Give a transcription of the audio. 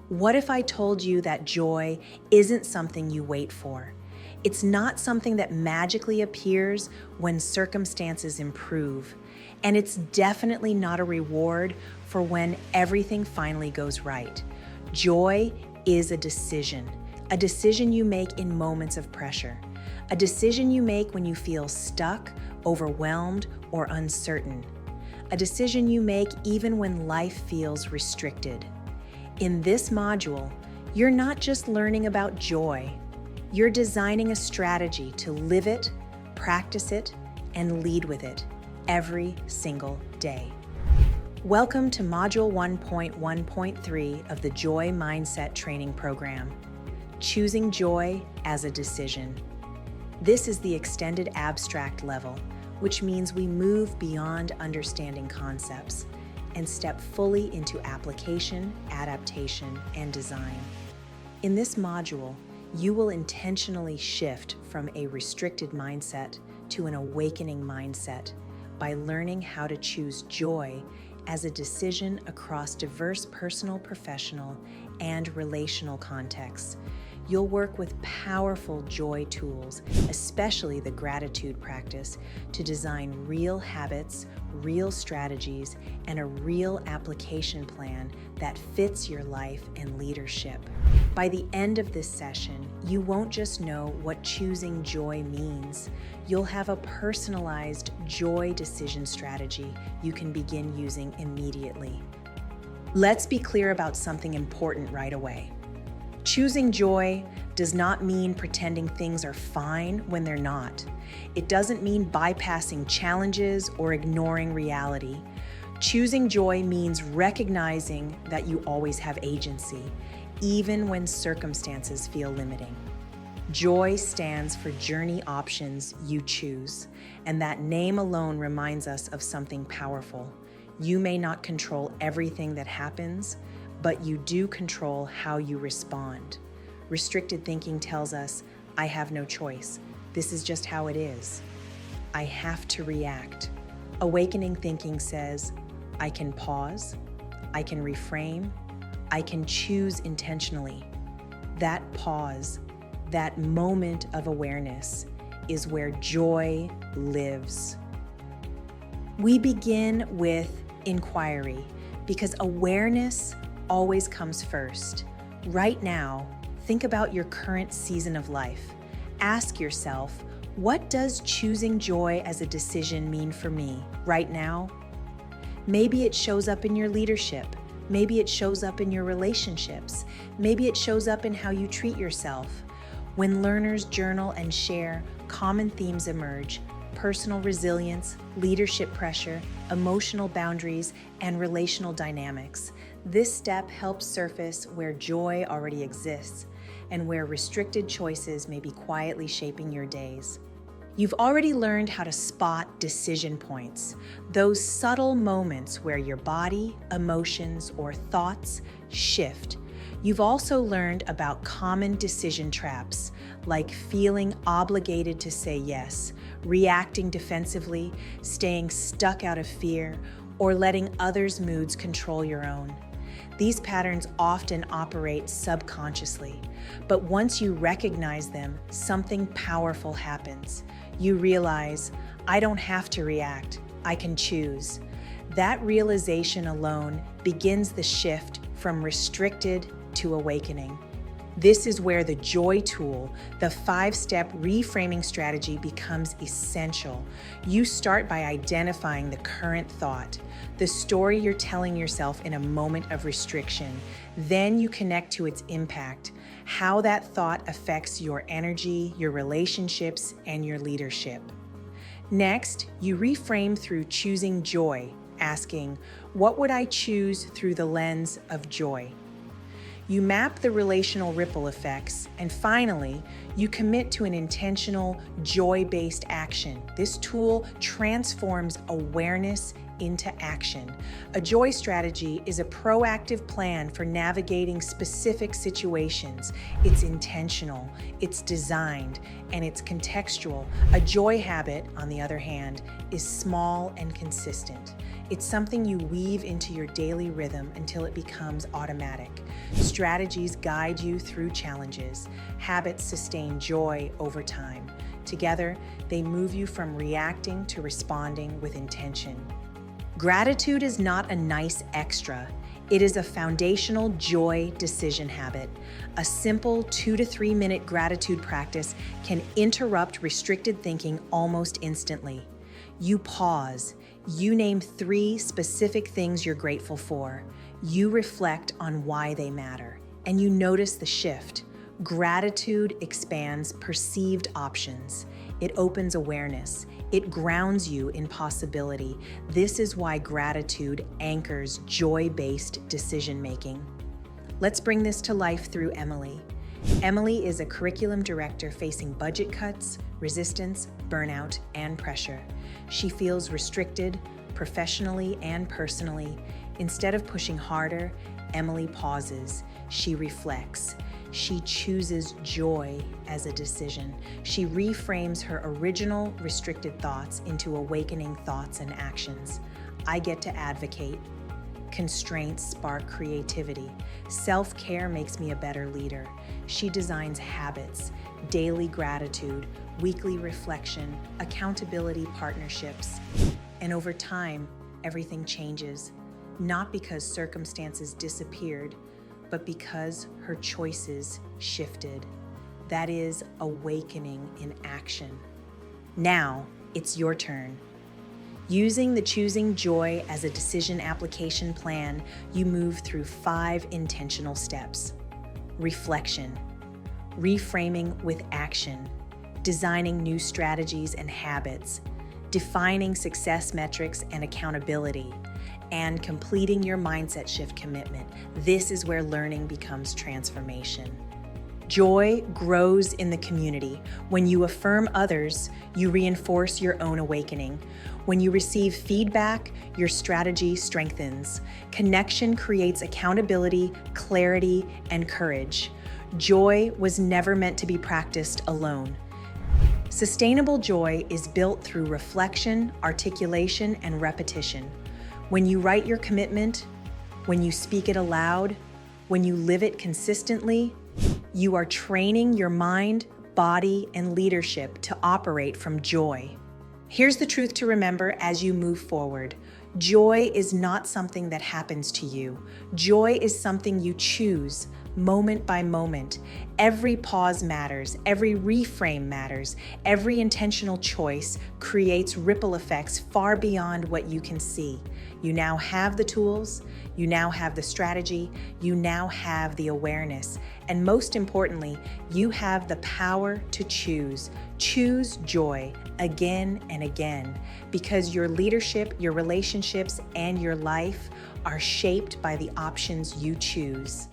What if I told you that joy isn't something you wait for? It's not something that magically appears when circumstances improve. And it's definitely not a reward for when everything finally goes right. Joy is a decision you make in moments of pressure, a decision you make when you feel stuck, overwhelmed, or uncertain, a decision you make even when life feels restricted. In this module, you're not just learning about joy, you're designing a strategy to live it, practice it, and lead with it every single day. Welcome to Module 1.1.3 of the Joy Mindset Training Program, Choosing Joy as a Decision. This is the extended abstract level, which means we move beyond understanding concepts and step fully into application, adaptation, and design. In this module, you will intentionally shift from a restricted mindset to an awakening mindset by learning how to choose joy as a decision across diverse personal, professional, and relational contexts. You'll work with powerful joy tools, especially the gratitude practice, to design real habits, real strategies, and a real application plan that fits your life and leadership. By the end of this session, you won't just know what choosing joy means. You'll have a personalized joy decision strategy you can begin using immediately. Let's be clear about something important right away. Choosing joy does not mean pretending things are fine when they're not. It doesn't mean bypassing challenges or ignoring reality. Choosing joy means recognizing that you always have agency, even when circumstances feel limiting. Joy stands for journey options you choose, and that name alone reminds us of something powerful. You may not control everything that happens, but you do control how you respond. Restricted thinking tells us, I have no choice. This is just how it is. I have to react. Awakening thinking says, I can pause, I can reframe, I can choose intentionally. That pause, that moment of awareness, is where joy lives. We begin with inquiry because awareness always comes first. Right now, think about your current season of life. Ask yourself, what does choosing joy as a decision mean for me right now? Maybe it shows up in your leadership. Maybe it shows up in your relationships. Maybe it shows up in how you treat yourself. When learners journal and share, common themes emerge: personal resilience, leadership pressure, emotional boundaries, and relational dynamics. This step helps surface where joy already exists and where restricted choices may be quietly shaping your days. You've already learned how to spot decision points, those subtle moments where your body, emotions, or thoughts shift. You've also learned about common decision traps, like feeling obligated to say yes, reacting defensively, staying stuck out of fear, or letting others' moods control your own. These patterns often operate subconsciously, but once you recognize them, something powerful happens. You realize, I don't have to react, I can choose. That realization alone begins the shift from restricted to awakening. This is where the joy tool, the 5-step reframing strategy, becomes essential. You start by identifying the current thought, the story you're telling yourself in a moment of restriction. Then you connect to its impact, how that thought affects your energy, your relationships, and your leadership. Next, you reframe through choosing joy, asking, what would I choose through the lens of joy? You map the relational ripple effects, and finally, you commit to an intentional, joy-based action. This tool transforms awareness into action. A joy strategy is a proactive plan for navigating specific situations. It's intentional, it's designed, and it's contextual. A joy habit, on the other hand, is small and consistent. It's something you weave into your daily rhythm until it becomes automatic. Strategies guide you through challenges. Habits sustain joy over time. Together, they move you from reacting to responding with intention. Gratitude is not a nice extra. It is a foundational joy decision habit. A simple 2 to 3 minute gratitude practice can interrupt restricted thinking almost instantly. You pause. You name 3 specific things you're grateful for. You reflect on why they matter, and you notice the shift. Gratitude expands perceived options. It opens awareness. It grounds you in possibility. This is why gratitude anchors joy-based decision-making. Let's bring this to life through Emily. Emily is a curriculum director facing budget cuts, resistance, burnout, and pressure. She feels restricted, professionally and personally. Instead of pushing harder, Emily pauses. She reflects. She chooses joy as a decision. She reframes her original restricted thoughts into awakening thoughts and actions. I get to advocate. Constraints spark creativity. Self-care makes me a better leader. She designs habits, daily gratitude, weekly reflection, accountability partnerships. And over time, everything changes. Not because circumstances disappeared, but because her choices shifted. That is awakening in action. Now, it's your turn. Using the Choosing Joy as a Decision Application Plan, you move through 5 intentional steps. Reflection, reframing with action, designing new strategies and habits, defining success metrics and accountability, and completing your mindset shift commitment. This is where learning becomes transformation. Joy grows in the community. When you affirm others, you reinforce your own awakening. When you receive feedback, your strategy strengthens. Connection creates accountability, clarity, and courage. Joy was never meant to be practiced alone. Sustainable joy is built through reflection, articulation, and repetition. When you write your commitment, when you speak it aloud, when you live it consistently, you are training your mind, body, and leadership to operate from joy. Here's the truth to remember as you move forward. Joy is not something that happens to you. Joy is something you choose, moment by moment. Every pause matters, every reframe matters, every intentional choice creates ripple effects far beyond what you can see. You now have the tools, you now have the strategy, you now have the awareness, and most importantly, you have the power to choose. Choose joy again and again, because your leadership, your relationships, and your life are shaped by the options you choose.